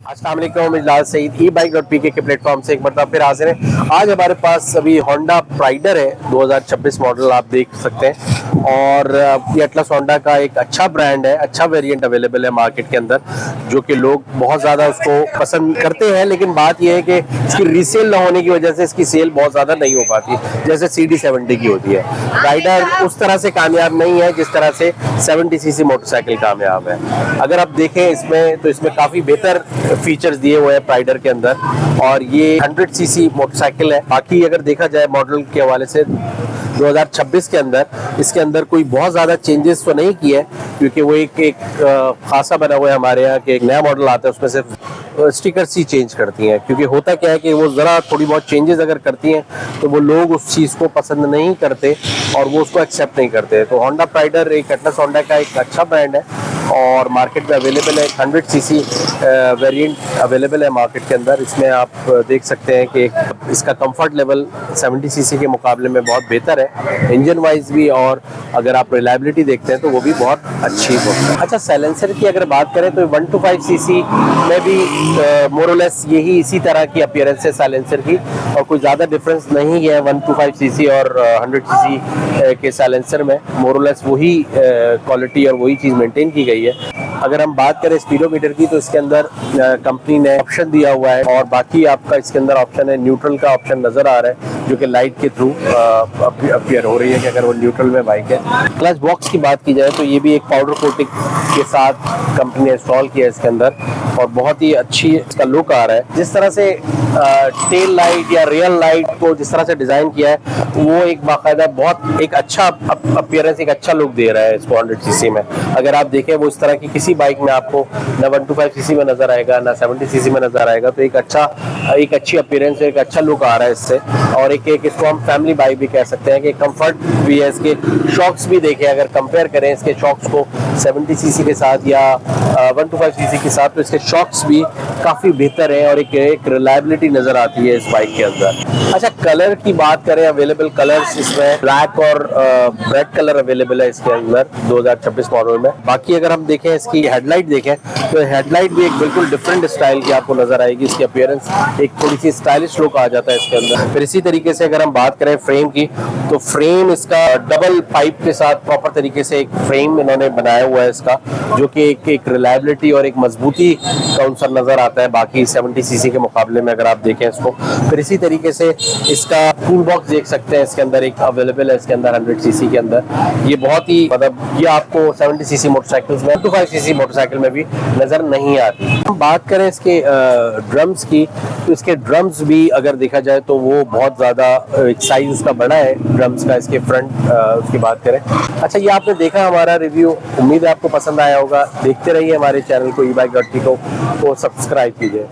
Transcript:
अस्सलाम वालेकुम, इजलाल सईद e-bike.pk के प्लेटफॉर्म से एक मरतबा फिर हाजिर हैं। आज हमारे पास अभी होंडा प्राइडर है 2026 मॉडल, आप देख सकते हैं। और ये एटलस होंडा का एक अच्छा ब्रांड है, अच्छा वेरिएंट अवेलेबल है मार्केट के अंदर, जो कि लोग बहुत ज़्यादा उसको पसंद करते हैं। लेकिन बात यह है कि इसकी रीसेल ना होने की वजह से इसकी सेल बहुत ज़्यादा नहीं हो पाती, जैसे CD70 की होती है। प्राइडर उस तरह से कामयाब नहीं है जिस तरह से 70cc मोटरसाइकिल कामयाब है। अगर आप देखें इसमें, तो इसमें काफ़ी बेहतर फीचर्स दिए हुए हैं प्राइडर के अंदर, और ये 100cc मोटरसाइकिल है। बाकी अगर देखा जाए मॉडल के हवाले से 2026 के अंदर इसके अंदर कोई बहुत ज़्यादा चेंजेस तो नहीं किए, क्योंकि वो एक खासा बना हुआ है हमारे यहाँ कि एक नया मॉडल आता है उसमें सिर्फ स्टिकर्स ही चेंज करती हैं। क्योंकि होता क्या है कि वो ज़रा थोड़ी बहुत चेंजेस अगर करती हैं तो वो लोग उस चीज़ को पसंद नहीं करते और वो उसको एक्सेप्ट नहीं करते। तो होंडा प्राइडर एक एटलस होंडा का एक अच्छा ब्रांड है और मार्केट में अवेलेबल है। 100cc वेरिएंट अवेलेबल है मार्केट के अंदर। इसमें आप देख सकते हैं कि इसका कंफर्ट लेवल 70cc के मुकाबले में बहुत बेहतर है, इंजन वाइज भी, और अगर आप रिलायबिलिटी देखते हैं तो वो भी बहुत अच्छी है। अच्छा, साइलेंसर की अगर बात करें तो 125cc में भी मोरलेस यही इसी तरह की अपीयरेंस है साइलेंसर की, और कुछ ज़्यादा डिफरेंस नहीं है 125cc और 100cc के साइलेंसर में। मोरलेस वही क्वालिटी और वही चीज़ मेंटेन की गई है। अगर हम बात करें स्पीडोमीटर की, तो इसके अंदर कंपनी ने ऑप्शन दिया हुआ है, और बाकी आपका इसके अंदर ऑप्शन है, न्यूट्रल का ऑप्शन नज़र आ रहा है जो कि लाइट के थ्रू अपीयर हो रही है कि अगर वो न्यूट्रल में बाइक है। क्लच बॉक्स की बात की जाए तो ये भी एक पाउडर कोटिंग के साथ कंपनी ने इंस्टॉल किया है इसके अंदर, और बहुत ही अच्छी इसका लुक आ रहा है। जिस तरह से टेल लाइट या रियल लाइट को जिस तरह से डिज़ाइन किया है, वो एक बाकायदा बहुत एक अच्छा अपीयरेंस, एक अच्छा लुक दे रहा है इसको 100cc में। अगर आप देखें वो इस तरह की किसी बाइक में आपको ना 125cc में नज़र आएगा ना 70cc में नज़र आएगा। तो एक अच्छी अपीयरेंस, एक अच्छा लुक आ रहा है इससे, और एक इसको हम फैमिली बाइक भी कह सकते हैं कि कंफर्ट भी है। इसके शॉक्स भी देखें, अगर कंपेयर करें इसके शॉक्स को 70cc के साथ या 125cc के साथ, तो इसके शॉक्स भी काफ़ी बेहतर है और एक रिलायबिलिटी नज़र आती है इस बाइक के अंदर। अच्छा, कलर की बात करें, अवेलेबल कलर्स इसमें ब्लैक और रेड कलर अवेलेबल है इसके अंदर 2026 मॉडल में। बाकी अगर हम देखें इसकी हेडलाइट देखें तो हेडलाइट भी एक बिल्कुल डिफरेंट स्टाइल की आपको नज़र आएगी। इसकी अपीयरेंस एक थोड़ी सी स्टाइलिश लुक आ जाता है इसके अंदर। फिर इसी तरीके से अगर हम बात करें फ्रेम की, तो फ्रेम इसका डबल पाइप के साथ प्रॉपर तरीके से एक फ्रेम इन्होंने बनाया हुआ है इसका, जो कि एक रिलायबिलिटी और एक मजबूती का अंसर नज़र आता है बाकी 70cc के मुकाबले में अगर आप देखें इसको। फिर इसी तरीके से इसका टूल बॉक्स देख सकते हैं इसके अंदर एक अवेलेबल है इसके अंदर 100cc के अंदर। ये बहुत ही मतलब ये आपको 70cc मोटरसाइकिल्स में 25cc मोटरसाइकिल में भी नज़र नहीं आती। हम बात करें इसके ड्रम्स की, तो इसके ड्रम्स भी अगर देखा जाए तो वो बहुत ज़्यादा साइज उसका बड़ा है ड्रम्स का। इसके फ्रंट उसकी बात करें। अच्छा, ये आपने देखा हमारा रिव्यू, उम्मीद है आपको पसंद आया होगा। देखते रहिए हमारे चैनल को e-bike.pk को सब्सक्राइब कीजिए।